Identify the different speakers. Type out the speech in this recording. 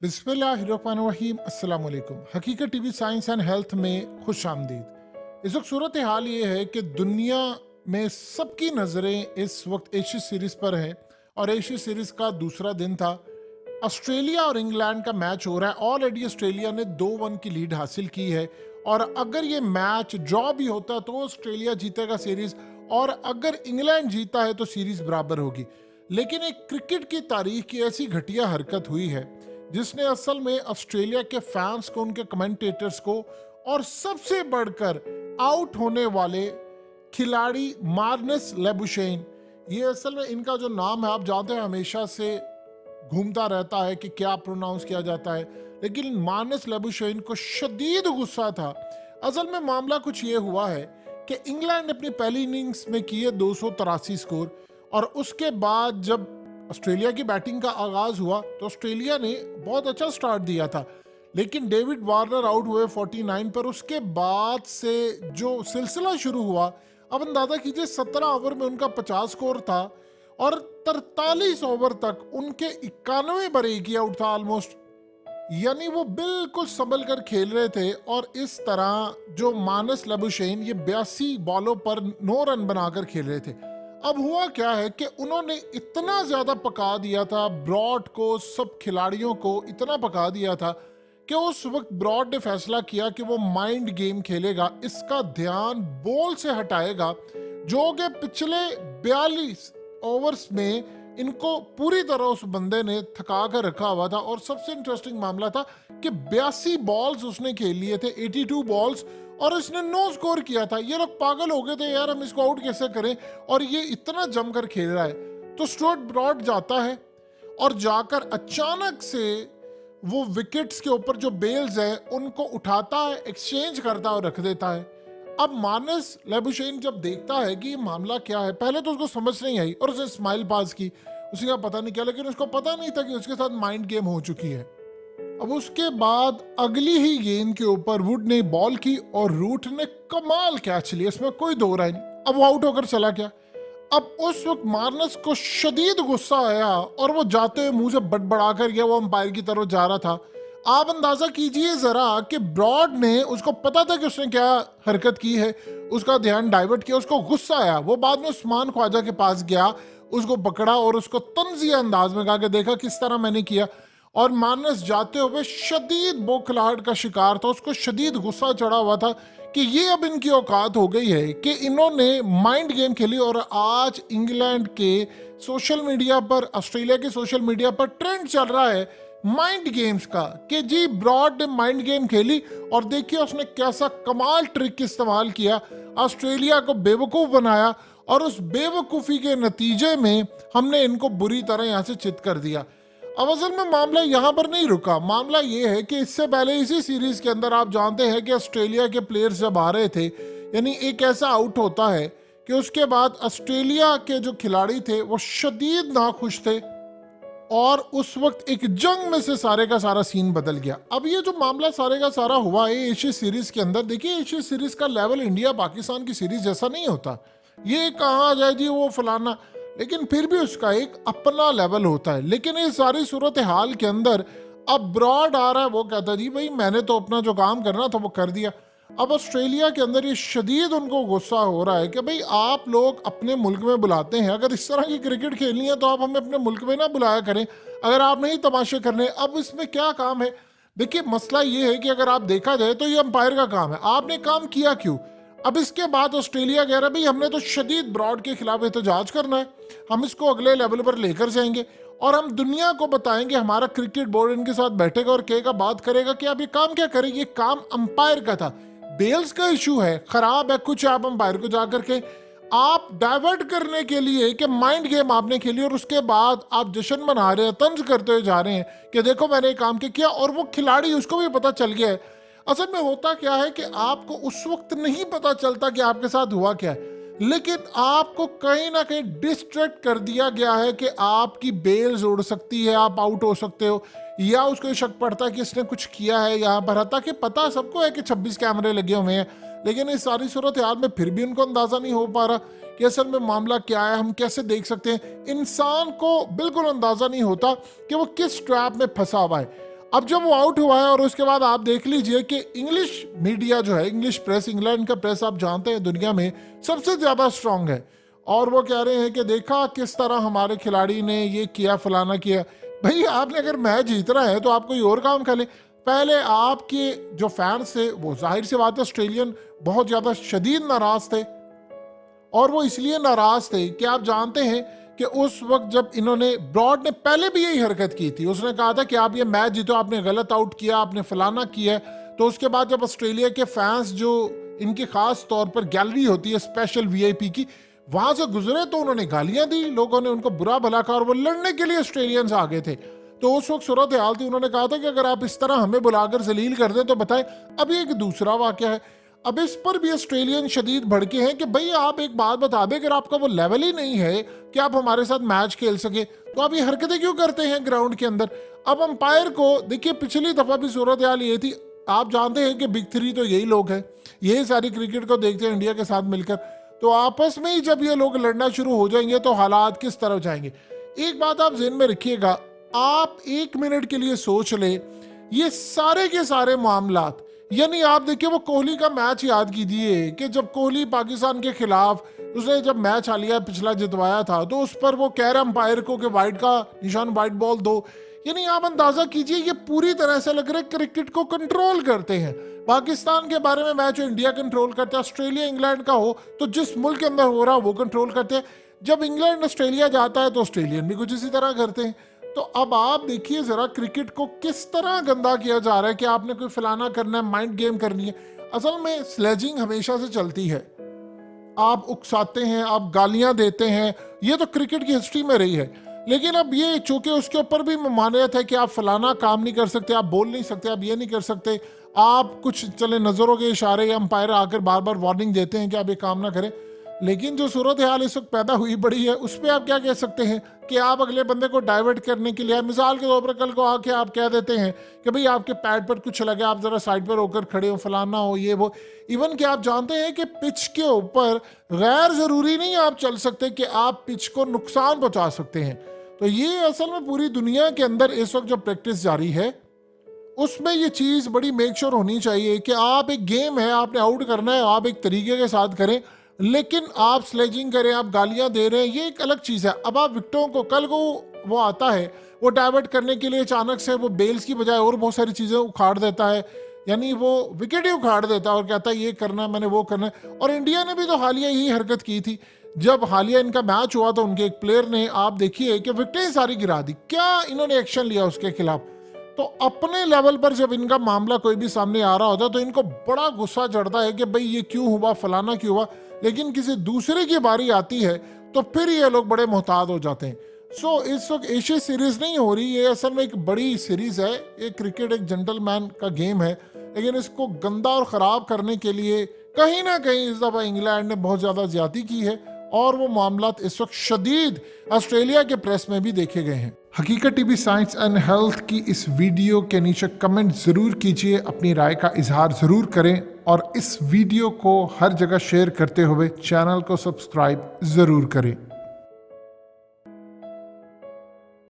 Speaker 1: बिस्मिल्लाहिर्रहमानिर्रहीम अस्सलाम वालेकुम। हकीकत टीवी साइंस एंड हेल्थ में खुश आमदीद। इस वक्त सूरत हाल ये है कि दुनिया में सबकी नज़रें इस वक्त एशिया सीरीज़ पर हैं और एशिया सीरीज़ का दूसरा दिन था। ऑस्ट्रेलिया और इंग्लैंड का मैच हो रहा है। ऑलरेडी ऑस्ट्रेलिया ने 2-1 की लीड हासिल की है और अगर ये मैच ड्रॉ भी होता तो ऑस्ट्रेलिया जीतेगा सीरीज़, और अगर इंग्लैंड जीता है तो सीरीज़ बराबर होगी। लेकिन एक क्रिकेट की तारीख की ऐसी घटिया हरकत हुई है जिसने असल में ऑस्ट्रेलिया के फैंस को, उनके कमेंटेटर्स को और सबसे बढ़कर आउट होने वाले खिलाड़ी मार्नस लेबुशेन, ये असल में इनका जो नाम है आप जानते हैं हमेशा से घूमता रहता है कि क्या प्रोनाउंस किया जाता है, लेकिन मार्नस लेबुशेन को शदीद गुस्सा था। असल में मामला कुछ ये हुआ है कि इंग्लैंड ने अपनी पहली इनिंग्स में किए 283 स्कोर, और उसके बाद जब ऑस्ट्रेलिया की बैटिंग का आगाज हुआ तो ऑस्ट्रेलिया ने बहुत अच्छा स्टार्ट दिया था, लेकिन डेविड वार्नर आउट हुए 49 पर। उसके बाद से जो सिलसिला शुरू हुआ, अब अंदाजा कीजिए 17 ओवर में उनका 50 स्कोर था और 43 ओवर तक उनके 91 पर एक ही आउट था ऑलमोस्ट। यानी वो बिल्कुल संभल कर खेल रहे थे और इस तरह जो मानस लेबुशेन ये 82 बॉलों पर 9 रन बनाकर खेल रहे थे। अब हुआ क्या है कि उन्होंने इतना ज्यादा पका दिया था ब्रॉड को, सब खिलाड़ियों को इतना पका दिया था कि उस वक्त ब्रॉड ने फैसला किया कि वो माइंड गेम खेलेगा, इसका ध्यान बॉल से हटाएगा, जो कि पिछले 42 ओवर्स में इनको पूरी तरह उस बंदे ने थका कर रखा हुआ था। और सबसे इंटरेस्टिंग मामला था कि 82 बॉल्स उसने खेल लिए थे, 82 बॉल्स, और इसने 9 स्कोर किया था। ये लोग पागल हो गए थे यार, हम इसको आउट कैसे करें, और ये इतना जमकर खेल रहा है। तो स्टुअर्ट ब्रॉड जाता है और जाकर अचानक से वो विकेट्स के ऊपर जो बेल्स है उनको उठाता है, एक्सचेंज करता है और रख देता है। अब मानस लेबुशेन जब देखता है कि ये मामला क्या है, पहले तो उसको समझ नहीं आई और उसने स्माइल पास की, उसी का पता नहीं क्या, लेकिन उसको पता नहीं था कि उसके साथ माइंड गेम हो चुकी है। अब उसके बाद अगली ही गेंद के ऊपर वुड ने बॉल की और रूट ने कमाल कैच लिया, इसमें कोई दो राय नहीं। अब वो आउट होकर चला गया। अब उस वक्त मार्नस को शदीद गुस्सा आया और वो जाते हुए मुंह से बड़बड़ा कर गया, वो अंपायर की तरफ जा रहा था। आप अंदाजा कीजिए जरा कि ब्रॉड ने, उसको पता था कि उसने क्या हरकत की है, उसका ध्यान डाइवर्ट किया, उसको गुस्सा आया। वो बाद में उस्मान ख्वाजा के पास गया, उसको पकड़ा और उसको तंजिया अंदाज में कहा कि देखा किस तरह मैंने किया। और मानस जाते हुए शदीद बौखलाहट का शिकार था, उसको शदीद गुस्सा चढ़ा हुआ था कि ये अब इनकी औकात हो गई है कि इन्होंने माइंड गेम खेली। और आज इंग्लैंड के सोशल मीडिया पर, ऑस्ट्रेलिया के सोशल मीडिया पर ट्रेंड चल रहा है माइंड गेम्स का कि जी ब्रॉड ने माइंड गेम खेली और देखिए उसने कैसा कमाल ट्रिक इस्तेमाल किया, ऑस्ट्रेलिया को बेवकूफ़ बनाया, और उस बेवकूफ़ी के नतीजे में हमने इनको बुरी तरह यहाँ से चित कर दिया। अब असल में मामला यहाँ पर नहीं रुका। मामला ये है कि इससे पहले इसी सीरीज के अंदर आप जानते हैं कि ऑस्ट्रेलिया के प्लेयर्स जब आ रहे थे, यानी एक ऐसा आउट होता है कि उसके बाद ऑस्ट्रेलिया के जो खिलाड़ी थे वो शदीद नाखुश थे और उस वक्त एक जंग में से सारे का सारा सीन बदल गया। अब ये जो मामला सारे का सारा हुआ है एशिया सीरीज के अंदर, देखिए एशिया सीरीज का लेवल इंडिया पाकिस्तान की सीरीज जैसा नहीं होता। ये कहा जाए जी वो फलाना, लेकिन फिर भी उसका एक अपना लेवल होता है। लेकिन इस सारी सूरत हाल के अंदर अब ब्रॉड आ रहा है, वो कहता है जी भाई मैंने तो अपना जो काम करना था वो कर दिया। अब ऑस्ट्रेलिया के अंदर ये शदीद उनको गुस्सा हो रहा है कि भाई आप लोग अपने मुल्क में बुलाते हैं, अगर इस तरह की क्रिकेट खेलनी है तो आप हमें अपने मुल्क में ना बुलाया करें, अगर आप नहीं तमाशे करने, अब इसमें क्या काम है। देखिए मसला ये है कि अगर आप देखा जाए तो ये अंपायर का काम है, आपने काम किया क्यों। अब इसके बाद ऑस्ट्रेलिया कह रहा है भाई हमने तो शदीद ब्रॉड के खिलाफ एहतजाज करना है, हम इसको अगले लेवल पर लेकर जाएंगे और हम दुनिया को बताएंगे, हमारा क्रिकेट बोर्ड इनके साथ बैठेगा और कहेगा, बात करेगा कि आप ये काम क्या करें, ये काम अंपायर का था, बेल्स का इशू है, खराब है कुछ, आप अंपायर को जाकर के आप डाइवर्ट करने के लिए कि माइंड गेम आपने खेली और उसके बाद आप जश्न मना रहे हैं, तंज करते हुए जा रहे हैं कि देखो मैंने काम किया, और वो खिलाड़ी उसको भी पता चल गया है। असल में होता क्या है कि आपको उस वक्त नहीं पता चलता कि आपके साथ हुआ क्या है, लेकिन आपको कहीं ना कहीं डिस्ट्रैक्ट कर दिया गया है कि आपकी बेल्स उड़ सकती है, आप आउट हो सकते हो, या उसको शक पड़ता है कि इसने कुछ किया है यहाँ पर। हालांकि पता सबको है कि 26 कैमरे लगे हुए हैं, लेकिन इस सारी सूरत हाल में फिर भी उनको अंदाजा नहीं हो पा रहा कि असल में मामला क्या है, हम कैसे देख सकते हैं। इंसान को बिल्कुल अंदाजा नहीं होता कि वो किस ट्रैप में फंसा हुआ है। अब जब वो आउट हुआ है और उसके बाद आप देख लीजिए कि इंग्लिश मीडिया जो है, इंग्लिश प्रेस, इंग्लैंड का प्रेस आप जानते हैं दुनिया में सबसे ज़्यादा स्ट्रांग है, और वो कह रहे हैं कि देखा किस तरह हमारे खिलाड़ी ने ये किया, फलाना किया। भाई आपने अगर मैच जीतना है तो आप कोई और काम कर ले। पहले आपके जो फैंस थे वो जाहिर सी बात है ऑस्ट्रेलियन बहुत ज़्यादा शदीद नाराज़ थे, और वो इसलिए नाराज़ थे कि आप जानते हैं कि उस वक्त जब इन्होंने, ब्रॉड ने पहले भी यही हरकत की थी, उसने कहा था कि आप ये मैच जीतो, आपने गलत आउट किया, आपने फलाना किया। तो उसके बाद जब ऑस्ट्रेलिया के फैंस, जो इनकी खास तौर पर गैलरी होती है स्पेशल वीआईपी की, वहां से गुजरे तो उन्होंने गालियां दी, लोगों ने उनको बुरा भला कहा और वो लड़ने के लिए ऑस्ट्रेलियंस आ गए थे। तो उस वक्त सूरत हाल थी, उन्होंने कहा था कि अगर आप इस तरह हमें बुलाकर जलील कर दें तो बताएं। अब एक दूसरा वाकया है, अब इस पर भी ऑस्ट्रेलियन शदीद भड़के हैं कि भाई आप एक बात बता दें, अगर आपका वो लेवल ही नहीं है कि आप हमारे साथ मैच खेल सके तो आप ये हरकतें क्यों करते हैं ग्राउंड के अंदर। अब अंपायर को देखिए, पिछली दफा भी सूरत हाल ये थी, आप जानते हैं कि बिग थ्री तो यही लोग हैं, यही सारी क्रिकेट को देखते हैं इंडिया के साथ मिलकर। तो आपस में ही जब ये लोग लड़ना शुरू हो जाएंगे तो हालात किस तरफ जाएंगे। एक बात आप ज़हन में रखिएगा, आप एक मिनट के लिए सोच ले, ये सारे के सारे मामलात, यानी आप देखिए वो कोहली का मैच याद कीजिए कि जब कोहली पाकिस्तान के खिलाफ उसने जब मैच हालिया पिछला जितवाया था, तो उस पर वो कह रहा अंपायर को कि वाइड का निशान, वाइड बॉल दो। यानी आप अंदाजा कीजिए ये पूरी तरह से लग रहा है क्रिकेट को कंट्रोल करते हैं। पाकिस्तान के बारे में मैच इंडिया कंट्रोल करता है, ऑस्ट्रेलिया इंग्लैंड का हो तो जिस मुल्क के अंदर हो रहा है वो कंट्रोल करते हैं। जब इंग्लैंड ऑस्ट्रेलिया जाता है तो ऑस्ट्रेलियन भी कुछ इसी तरह करते हैं। तो अब आप देखिए जरा क्रिकेट को किस तरह गंदा किया जा रहा है कि आपने कोई फलाना करना है, माइंड गेम करनी है। असल में स्लेजिंग हमेशा से चलती है, आप उकसाते हैं, आप गालियां देते हैं, ये तो क्रिकेट की हिस्ट्री में रही है। लेकिन अब ये चूंकि उसके ऊपर भी ममानियत है कि आप फलाना काम नहीं कर सकते, आप बोल नहीं सकते, आप ये नहीं कर सकते, आप कुछ चले नज़रों के इशारे या अंपायर आकर बार बार वार्निंग देते हैं कि आप ये काम ना करें। लेकिन जो सूरत हाल इस वक्त पैदा हुई बड़ी है, उस पर आप क्या कह सकते हैं कि आप अगले बंदे को डाइवर्ट करने के लिए, मिसाल के तौर पर कल को आके आप कह देते हैं कि भाई आपके पैड पर कुछ लगे, आप ज़रा साइड पर होकर खड़े हो, फलाना हो, ये वो। इवन कि आप जानते हैं कि पिच के ऊपर गैर ज़रूरी नहीं आप चल सकते कि आप पिच को नुकसान पहुँचा सकते हैं। तो ये असल में पूरी दुनिया के अंदर इस वक्त जो प्रैक्टिस जारी है उसमें ये चीज़ बड़ी मेक श्योर होनी चाहिए कि आप, एक गेम है, आपने आउट करना है, आप एक तरीके के साथ करें, लेकिन आप स्लेजिंग करें, आप गालियां दे रहे हैं, ये एक अलग चीज़ है। अब आप विकेटों को, कल को वो आता है, वो डाइवर्ट करने के लिए अचानक से वो बेल्स की बजाय और बहुत सारी चीज़ें उखाड़ देता है, यानी वो विकेट ही उखाड़ देता है और कहता है ये करना है, मैंने वो करना है। और इंडिया ने भी तो हालिया यही हरकत की थी, जब हालिया इनका मैच हुआ तो उनके एक प्लेयर ने, आप देखिए कि विकेटें सारी गिरा दी, क्या इन्होंने एक्शन लिया उसके खिलाफ। तो अपने लेवल पर जब इनका मामला कोई भी सामने आ रहा होता है तो इनको बड़ा गुस्सा चढ़ता है कि भाई ये क्यों हुआ, फलाना क्यों हुआ। लेकिन किसी दूसरे की बारी आती है तो फिर ये लोग बड़े मोहताज हो जाते हैं। इस वक्त एशिया सीरीज नहीं हो रही, ये असल में एक बड़ी सीरीज है। ये क्रिकेट एक जेंटलमैन का गेम है, लेकिन इसको गंदा और ख़राब करने के लिए कहीं ना कहीं इस दफ़ा इंग्लैंड ने बहुत ज़्यादा ज्यादती की है, और वो मामलात इस वक्त शदीद ऑस्ट्रेलिया के प्रेस में भी देखे गए हैं। हकीकत टीवी साइंस एंड हेल्थ की इस वीडियो के नीचे कमेंट ज़रूर कीजिए, अपनी राय का इजहार ज़रूर करें, और इस वीडियो को हर जगह शेयर करते हुए चैनल को सब्सक्राइब ज़रूर करें।